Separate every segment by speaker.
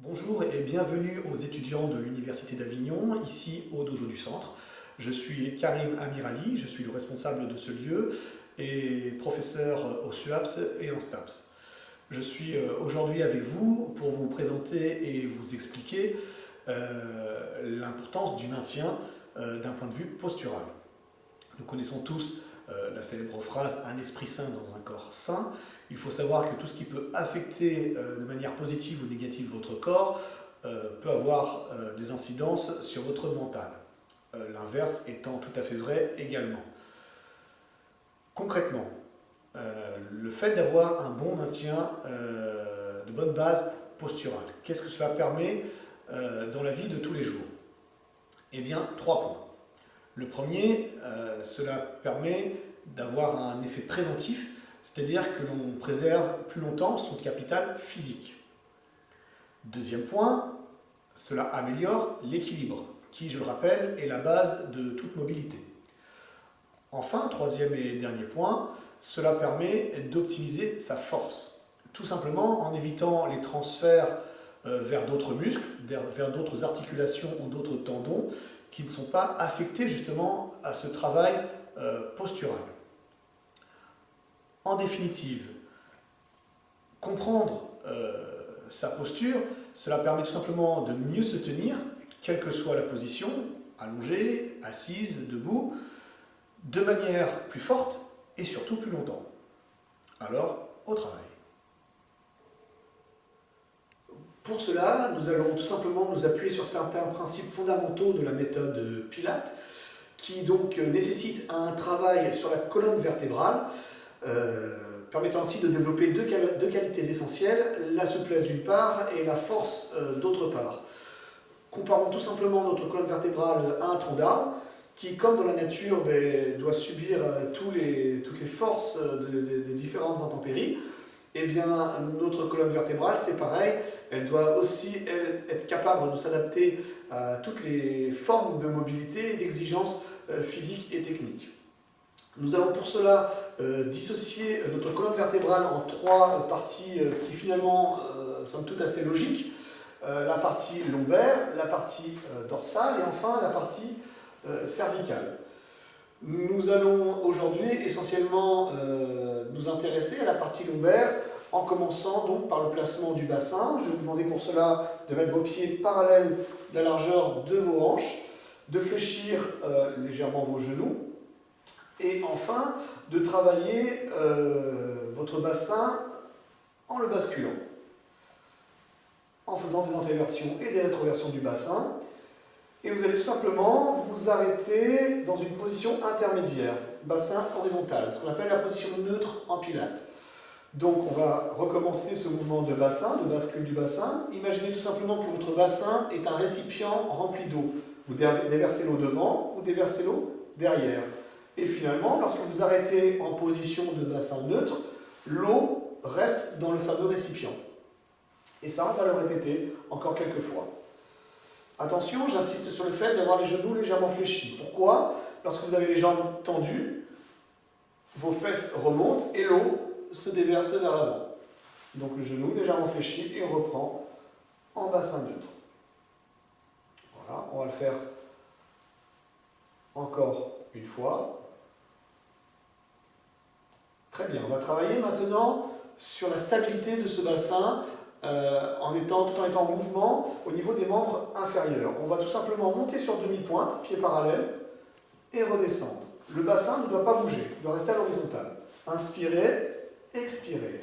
Speaker 1: Bonjour et bienvenue aux étudiants de l'Université d'Avignon, ici au Dojo du Centre. Je suis Karim Amirali, je suis le responsable de ce lieu et professeur au SUAPS et en STAPS. Je suis aujourd'hui avec vous pour vous présenter et vous expliquer l'importance du maintien d'un point de vue postural. Nous connaissons tous la célèbre phrase « un esprit sain dans un corps sain ». Il faut savoir que tout ce qui peut affecter de manière positive ou négative votre corps peut avoir des incidences sur votre mental. L'inverse étant tout à fait vrai également. Concrètement, le fait d'avoir un bon maintien de bonne base posturale, qu'est-ce que cela permet dans la vie de tous les jours? Eh bien, 3 points. Le premier, cela permet d'avoir un effet préventif, c'est-à-dire que l'on préserve plus longtemps son capital physique. Deuxième point, cela améliore l'équilibre, qui, je le rappelle, est la base de toute mobilité. Enfin, troisième et dernier point, cela permet d'optimiser sa force, tout simplement en évitant les transferts vers d'autres muscles, vers d'autres articulations ou d'autres tendons qui ne sont pas affectés justement à ce travail postural. En définitive, comprendre sa posture, cela permet tout simplement de mieux se tenir, quelle que soit la position, allongée, assise, debout, de manière plus forte et surtout plus longtemps. Alors, au travail. Pour cela, nous allons tout simplement nous appuyer sur certains principes fondamentaux de la méthode Pilates, qui donc nécessite un travail sur la colonne vertébrale, permettant ainsi de développer deux qualités essentielles, la souplesse d'une part et la force d'autre part. Comparons tout simplement notre colonne vertébrale à un tronc d'arbre qui, comme dans la nature, doit subir toutes les forces des différentes intempéries. Eh bien, notre colonne vertébrale, c'est pareil, elle doit aussi être capable de s'adapter à toutes les formes de mobilité et d'exigences physiques et techniques. Nous allons pour cela dissocier notre colonne vertébrale en 3 parties qui finalement sont toutes assez logiques. La partie lombaire, la partie dorsale et enfin la partie cervicale. Nous allons aujourd'hui essentiellement nous intéresser à la partie lombaire en commençant donc par le placement du bassin. Je vais vous demander pour cela de mettre vos pieds parallèles de la largeur de vos hanches, de fléchir légèrement vos genoux et enfin de travailler votre bassin en le basculant, en faisant des antéversions et des rétroversions du bassin. Et vous allez tout simplement vous arrêter dans une position intermédiaire, bassin horizontal, ce qu'on appelle la position neutre en pilates. Donc on va recommencer ce mouvement de bassin, de bascule du bassin. Imaginez tout simplement que votre bassin est un récipient rempli d'eau. Vous déversez l'eau devant ou déversez l'eau derrière. Et finalement, lorsque vous arrêtez en position de bassin neutre, l'eau reste dans le fameux récipient. Et ça, on va le répéter encore quelques fois. Attention, j'insiste sur le fait d'avoir les genoux légèrement fléchis. Pourquoi? Lorsque vous avez les jambes tendues, vos fesses remontent et l'eau se déverse vers l'avant. Donc le genou légèrement fléchi et on reprend en bassin neutre. Voilà, on va le faire encore une fois. Très bien, on va travailler maintenant sur la stabilité de ce bassin tout en étant en mouvement au niveau des membres inférieurs. On va tout simplement monter sur demi-pointe, pieds parallèles, et redescendre. Le bassin ne doit pas bouger, il doit rester à l'horizontale. Inspirez, expirez.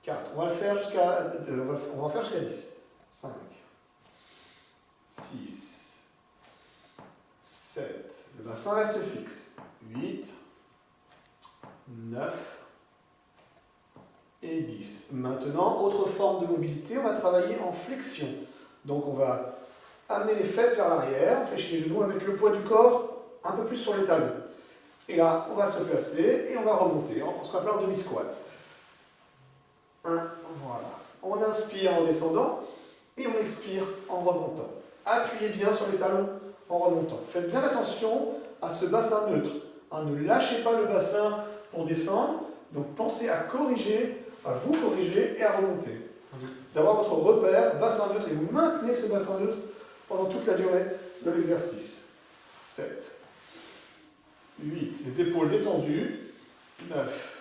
Speaker 1: 4. On va faire jusqu'à 10. 5. 6. 7. Le bassin reste fixe. 8. 9. Et 10. Maintenant, autre forme de mobilité, on va travailler en flexion. Donc on va amener les fesses vers l'arrière, on fléchit les genoux, on va mettre le poids du corps un peu plus sur les talons. Et là, on va se placer et on va remonter, en ce qu'on appelle un demi-squat. 1, voilà. On inspire en descendant et on expire en remontant. Appuyez bien sur les talons en remontant. Faites bien attention à ce bassin neutre. Ne lâchez pas le bassin pour descendre. Donc pensez à corriger à vous corriger et à remonter. D'avoir votre repère bassin neutre et vous maintenez ce bassin neutre pendant toute la durée de l'exercice. 7, 8, les épaules détendues, 9,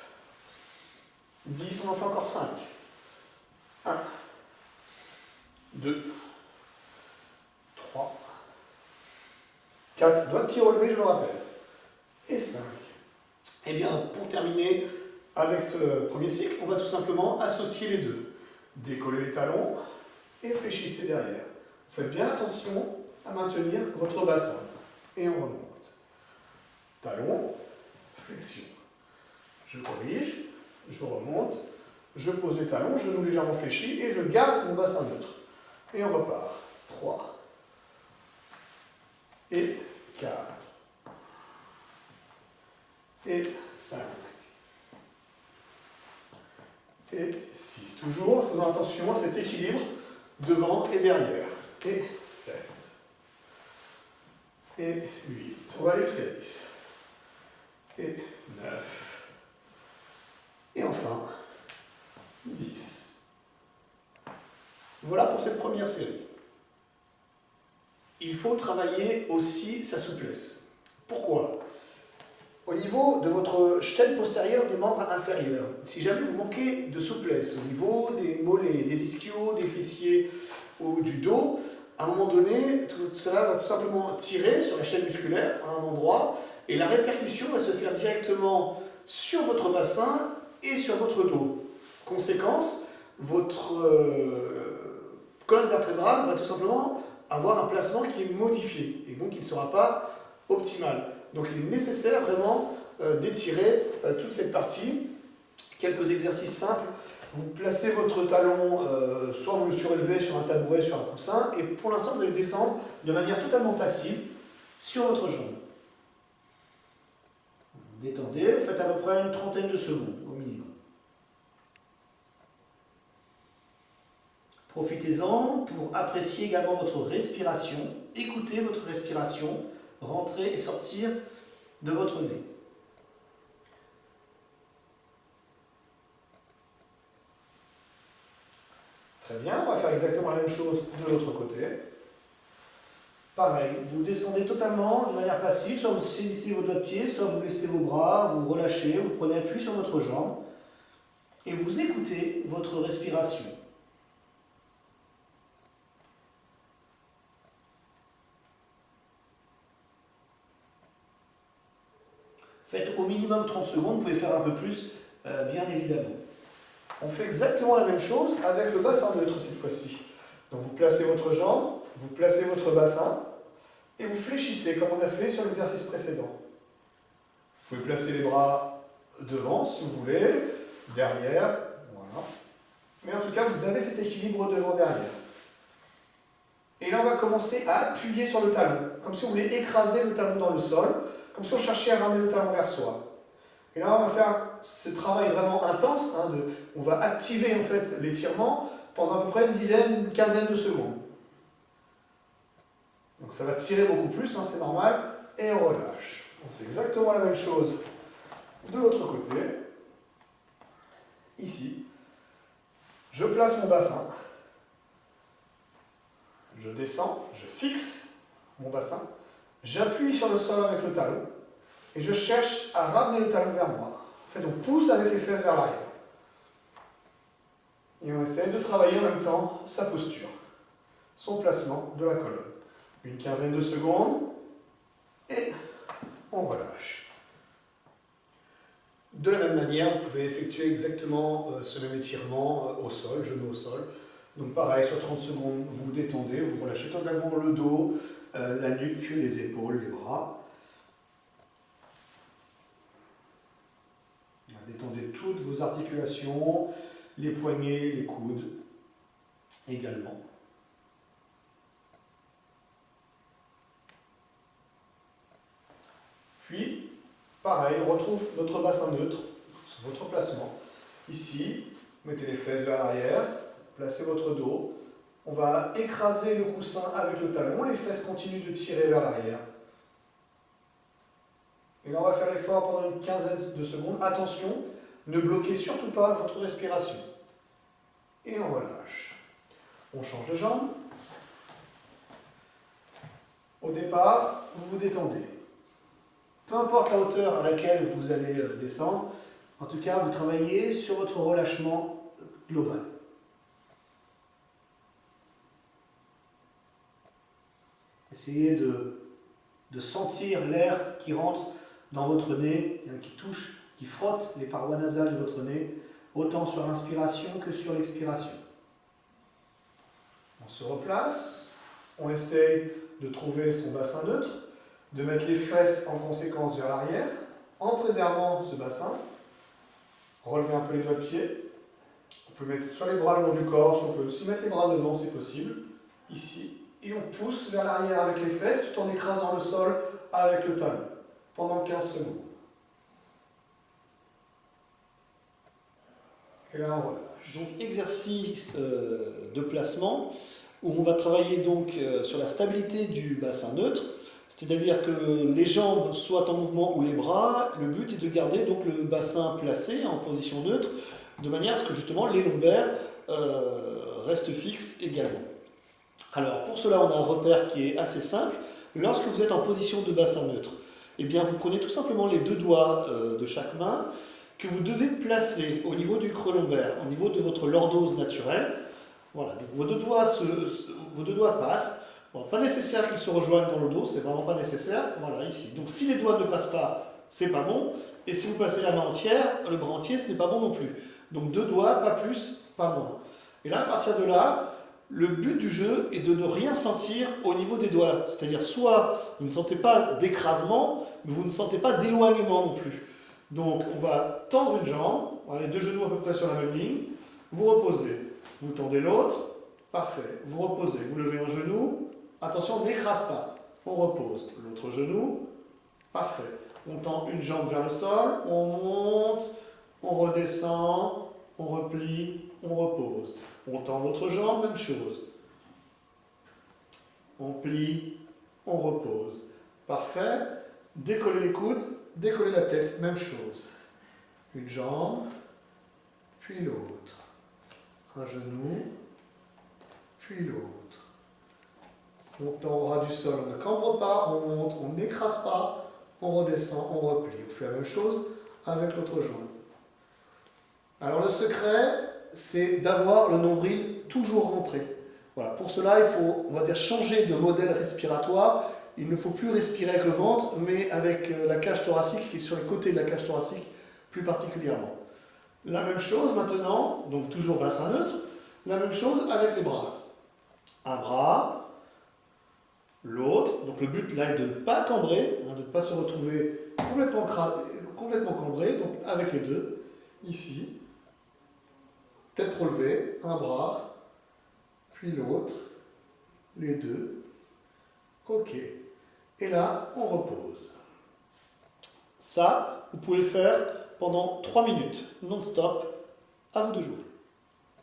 Speaker 1: 10, on en fait encore 5. 1, 2, 3, 4, doigts de pied relevés, je le rappelle, et 5. Et bien, pour terminer avec ce premier cycle, on va tout simplement associer les deux. Décollez les talons et fléchissez derrière. Faites bien attention à maintenir votre bassin. Et on remonte. Talon, flexion. Je corrige, je remonte, je pose les talons, genoux légèrement fléchis et je garde mon bassin neutre. Et on repart. 3 et 4 et 5 et 6. Toujours en faisant attention à cet équilibre devant et derrière. Et 7 et 8. On va aller jusqu'à 10. Et 9. Et enfin, 10. Voilà pour cette première série. Il faut travailler aussi sa souplesse. Pourquoi ? Au niveau de votre chaîne postérieure des membres inférieurs, si jamais vous manquez de souplesse au niveau des mollets, des ischios, des fessiers ou du dos, à un moment donné, tout cela va tout simplement tirer sur la chaîne musculaire à un endroit et la répercussion va se faire directement sur votre bassin et sur votre dos. Conséquence, votre colonne vertébrale va tout simplement avoir un placement qui est modifié et donc il ne sera pas optimal. Donc il est nécessaire vraiment d'étirer toute cette partie. Quelques exercices simples. Vous placez votre talon, soit vous le surélevez sur un tabouret, sur un coussin, et pour l'instant vous allez descendre de manière totalement passive sur votre jambe. Vous détendez, vous faites à peu près une trentaine de secondes au minimum. Profitez-en pour apprécier également votre respiration. Écoutez votre respiration, rentrer et sortir de votre nez. Très bien, on va faire exactement la même chose de l'autre côté. Pareil, vous descendez totalement de manière passive, soit vous saisissez vos doigts de pied, soit vous laissez vos bras, vous relâchez, vous prenez appui sur votre jambe et vous écoutez votre respiration. Faites au minimum 30 secondes, vous pouvez faire un peu plus, bien évidemment. On fait exactement la même chose avec le bassin neutre cette fois-ci. Donc vous placez votre jambe, vous placez votre bassin et vous fléchissez comme on a fait sur l'exercice précédent. Vous pouvez placer les bras devant si vous voulez, derrière, voilà. Mais en tout cas, vous avez cet équilibre devant-derrière. Et là, on va commencer à appuyer sur le talon, comme si on voulait écraser le talon dans le sol, comme si on cherchait à ramener le talon vers soi. Et là, on va faire ce travail vraiment intense, on va activer en fait l'étirement pendant à peu près une quinzaine de secondes. Donc ça va tirer beaucoup plus, c'est normal, et on relâche. On fait exactement la même chose de l'autre côté. Ici, je place mon bassin, je descends, je fixe mon bassin, j'appuie sur le sol avec le talon, et je cherche à ramener le talon vers moi. En fait, on pousse avec les fesses vers l'arrière. Et on essaie de travailler en même temps sa posture, son placement de la colonne. Une quinzaine de secondes, et on relâche. De la même manière, vous pouvez effectuer exactement ce même étirement au sol, genou au sol. Donc pareil, sur 30 secondes, vous vous détendez, vous relâchez totalement le dos, la nuque, les épaules, les bras. Détendez toutes vos articulations, les poignets, les coudes également. Puis, pareil, on retrouve notre bassin neutre, votre placement. Ici, mettez les fesses vers l'arrière, placez votre dos. On va écraser le coussin avec le talon, les fesses continuent de tirer vers l'arrière. Et là, on va faire l'effort pendant une quinzaine de secondes. Attention, Ne bloquez surtout pas votre respiration. Et on relâche. On change de jambe. Au départ, vous vous détendez. Peu importe la hauteur à laquelle vous allez descendre, en tout cas, vous travaillez sur votre relâchement global. Essayez de sentir l'air qui rentre dans votre nez, qui touche, qui frotte les parois nasales de votre nez, autant sur l'inspiration que sur l'expiration. On se replace, on essaye de trouver son bassin neutre, de mettre les fesses en conséquence vers l'arrière, en préservant ce bassin. Relevez un peu les doigts de pied. On peut mettre soit les bras le long du corps, soit on peut aussi mettre les bras devant, c'est possible. Ici. Et on pousse vers l'arrière avec les fesses, tout en écrasant le sol avec le talon, pendant 15 secondes. Et là, on relâche. Donc, exercice de placement, où on va travailler donc sur la stabilité du bassin neutre, c'est-à-dire que les jambes soient en mouvement ou les bras, le but est de garder donc le bassin placé en position neutre, de manière à ce que justement les lombaires restent fixes également. Alors pour cela, on a un repère qui est assez simple. Lorsque vous êtes en position de bassin neutre, eh bien vous prenez tout simplement les deux doigts de chaque main que vous devez placer au niveau du creux lombaire, au niveau de votre lordose naturelle. Voilà, donc vos deux doigts passent. Bon, pas nécessaire qu'ils se rejoignent dans le dos, c'est vraiment pas nécessaire. Voilà, ici. Donc si les doigts ne passent pas, c'est pas bon. Et si vous passez la main entière, le bras entier, ce n'est pas bon non plus. Donc deux doigts, pas plus, pas moins. Et là, à partir de là, le but du jeu est de ne rien sentir au niveau des doigts. C'est-à-dire, soit vous ne sentez pas d'écrasement, mais vous ne sentez pas d'éloignement non plus. Donc, on va tendre une jambe, les deux genoux à peu près sur la même ligne. Vous reposez. Vous tendez l'autre. Parfait. Vous reposez. Vous levez un genou. Attention, on n'écrase pas. On repose. L'autre genou. Parfait. On tend une jambe vers le sol. On monte. On redescend. On replie. On repose. On tend l'autre jambe, même chose. On plie, on repose. Parfait. Décollez les coudes, décollez la tête, même chose. Une jambe, puis l'autre. Un genou, puis l'autre. On tend au ras du sol, on ne cambre pas, on monte, on n'écrase pas, on redescend, on replie. On fait la même chose avec l'autre jambe. Alors le secret, c'est d'avoir le nombril toujours rentré. Voilà. Pour cela, il faut, on va dire, changer de modèle respiratoire. Il ne faut plus respirer avec le ventre, mais avec la cage thoracique qui est sur les côtés de la cage thoracique plus particulièrement. La même chose maintenant, donc toujours bassin neutre, la même chose avec les bras. Un bras, l'autre, donc le but là est de ne pas cambrer, de ne pas se retrouver complètement cambré, donc avec les deux, ici. Tête relevée, un bras, puis l'autre, les deux. Ok. Et là, on repose. Ça, vous pouvez le faire pendant 3 minutes, non-stop, à vous de jouer.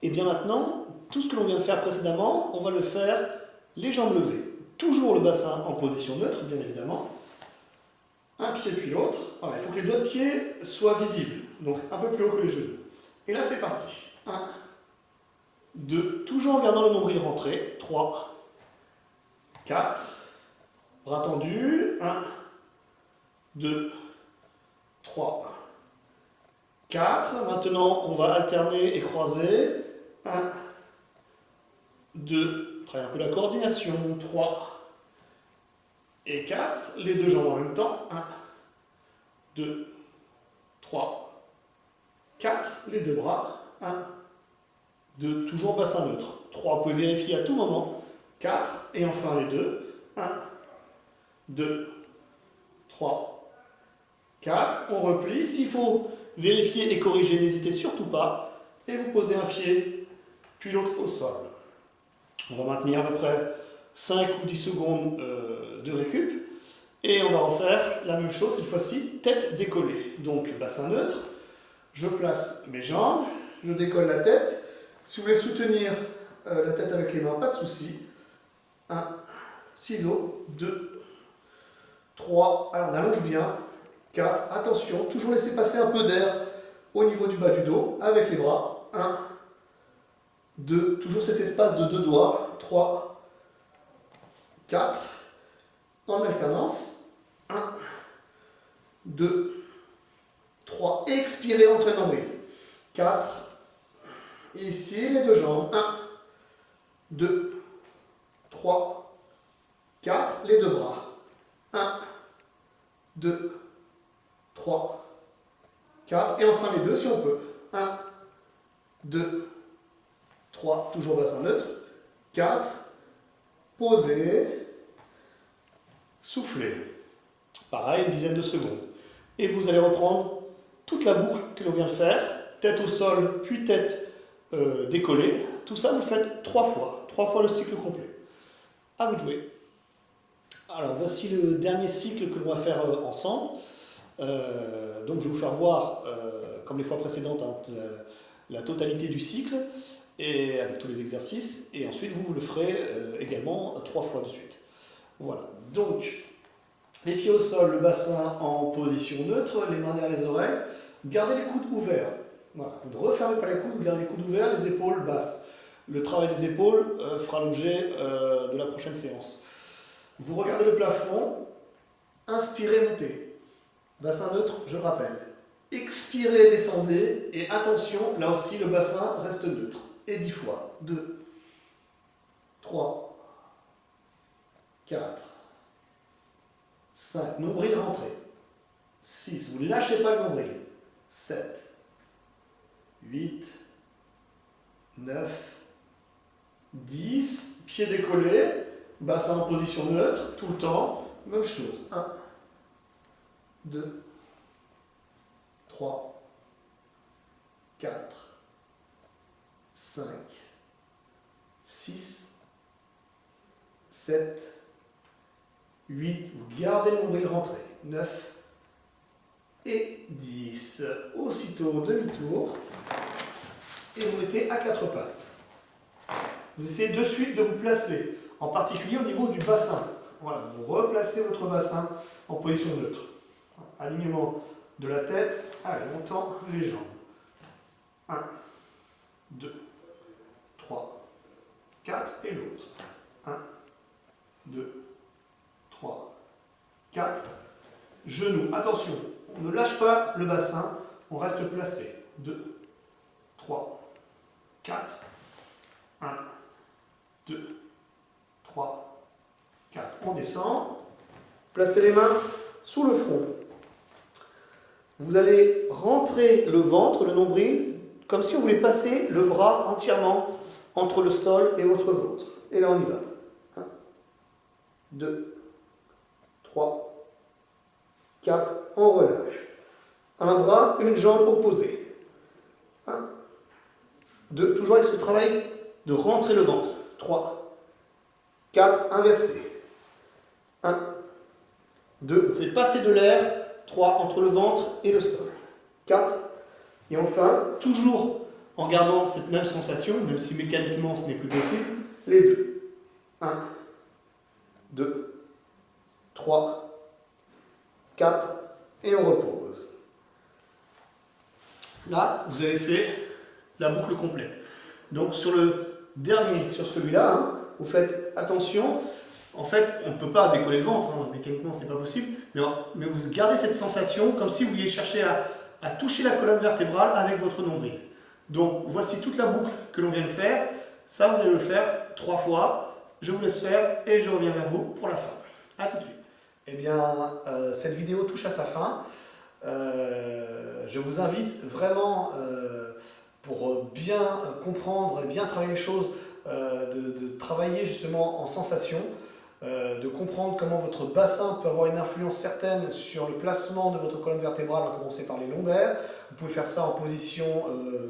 Speaker 1: Et bien maintenant, tout ce que l'on vient de faire précédemment, on va le faire les jambes levées. Toujours le bassin en position neutre, bien évidemment. Un pied puis l'autre. Voilà, il faut que les doigts de pied soient visibles, donc un peu plus haut que les genoux. Et là, c'est parti. 1, 2, toujours en gardant le nombril rentré. 3, 4, bras tendus. 1, 2, 3, 4. Maintenant, on va alterner et croiser. 1, 2, travaille un peu la coordination. 3 et 4. Les deux jambes en même temps. 1, 2, 3, 4. Les deux bras. 1, 2, toujours bassin neutre. 3, vous pouvez vérifier à tout moment. 4, et enfin les deux. 1, 2, 3, 4. On replie. S'il faut vérifier et corriger, n'hésitez surtout pas. Et vous posez un pied, puis l'autre au sol. On va maintenir à peu près 5 ou 10 secondes de récup. Et on va refaire la même chose, cette fois-ci, tête décollée. Donc bassin neutre. Je place mes jambes, je décolle la tête. Si vous voulez soutenir la tête avec les mains, pas de souci. 1, ciseaux, 2, 3, alors on allonge bien. 4, attention, toujours laisser passer un peu d'air au niveau du bas du dos, avec les bras. 1, 2, toujours cet espace de 2 doigts. 3, 4, en alternance. 1, 2, 3, expirez, entrez le nombril. 4, ici les deux jambes. 1, 2, 3, 4, les deux bras. 1, 2, 3, 4, et enfin les deux si on peut. 1, 2, 3, toujours bassin neutre. 4, posez, soufflez. Pareil, une dizaine de secondes. Et vous allez reprendre toute la boucle que l'on vient de faire, tête au sol, puis tête décollée. Tout ça, vous le faites 3 fois. 3 fois le cycle complet. À vous de jouer. Alors, voici le dernier cycle que l'on va faire ensemble. Donc, je vais vous faire voir, comme les fois précédentes, hein, la totalité du cycle, et avec tous les exercices. Et ensuite, vous le ferez également 3 fois de suite. Voilà. Donc, les pieds au sol, le bassin en position neutre, les mains derrière les oreilles. Gardez les coudes ouverts. Voilà. Vous ne refermez pas les coudes, vous gardez les coudes ouverts, les épaules basses. Le travail des épaules fera l'objet de la prochaine séance. Vous regardez le plafond, inspirez, montez. Bassin neutre, je rappelle. Expirez, descendez, et attention, là aussi le bassin reste neutre. Et 10 fois. 2, 3, 4, 5, nombril rentré. 6, vous ne lâchez pas le nombril. 7, 8, 9, 10, pied décollé, bassin en position neutre, tout le temps, même chose. 1, 2, 3, 4, 5, 6, 7, 8, vous gardez le nombril rentré, 9 et 10. Aussitôt demi-tour et vous mettez à 4 pattes. Vous essayez de suite de vous placer, en particulier au niveau du bassin. Voilà, vous replacez votre bassin en position neutre. Alignement de la tête, allez, on tend les jambes. 1, 2, 3, 4 et l'autre. 1, 2, 3, 4. Genoux, attention, on ne lâche pas le bassin, on reste placé. 2, 3, 4, 1, 2, 3, 4. On descend, placez les mains sous le front. Vous allez rentrer le ventre, le nombril, comme si on voulait passer le bras entièrement entre le sol et votre ventre. Et là on y va. 1, 2, 3, 4, on relâche. Un bras, une jambe opposée. 1, 2, toujours avec ce travail de rentrer le ventre. 3, 4, inversé. 1, 2, vous faites passer de l'air. 3, entre le ventre et le sol. 4, et enfin, toujours en gardant cette même sensation, même si mécaniquement ce n'est plus possible, les deux. 1, 2, 3, 4, et on repose. Là, vous avez fait la boucle complète. Donc sur le dernier, sur celui-là, hein, vous faites attention. En fait, on ne peut pas décoller le ventre, hein, mécaniquement ce n'est pas possible, mais vous gardez cette sensation comme si vous vouliez chercher à toucher la colonne vertébrale avec votre nombril. Donc voici toute la boucle que l'on vient de faire. Ça, vous allez le faire 3 fois. Je vous laisse faire et je reviens vers vous pour la fin. A tout de suite. Eh bien, cette vidéo touche à sa fin. Je vous invite vraiment, pour bien comprendre et bien travailler les choses, de travailler justement en sensation, de comprendre comment votre bassin peut avoir une influence certaine sur le placement de votre colonne vertébrale, à commencer par les lombaires. Vous pouvez faire ça en position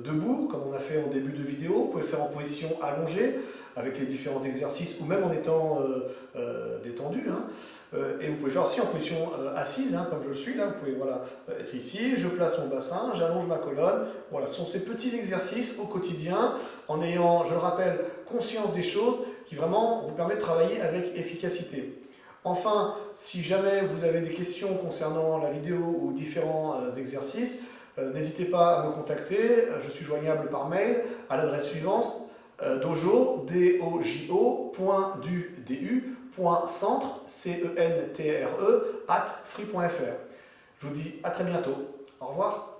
Speaker 1: debout, comme on a fait en début de vidéo. Vous pouvez faire en position allongée, avec les différents exercices, ou même en étant détendu. Hein. Et vous pouvez faire aussi en position assise, hein, comme je le suis là. Vous pouvez voilà, être ici, je place mon bassin, j'allonge ma colonne. Voilà, ce sont ces petits exercices au quotidien, en ayant, je le rappelle, conscience des choses, qui vraiment vous permettent de travailler avec efficacité. Enfin, si jamais vous avez des questions concernant la vidéo ou différents exercices, N'hésitez pas à me contacter, je suis joignable par mail à l'adresse suivante dojo.du.centre, centre, @free.fr. Je vous dis à très bientôt. Au revoir.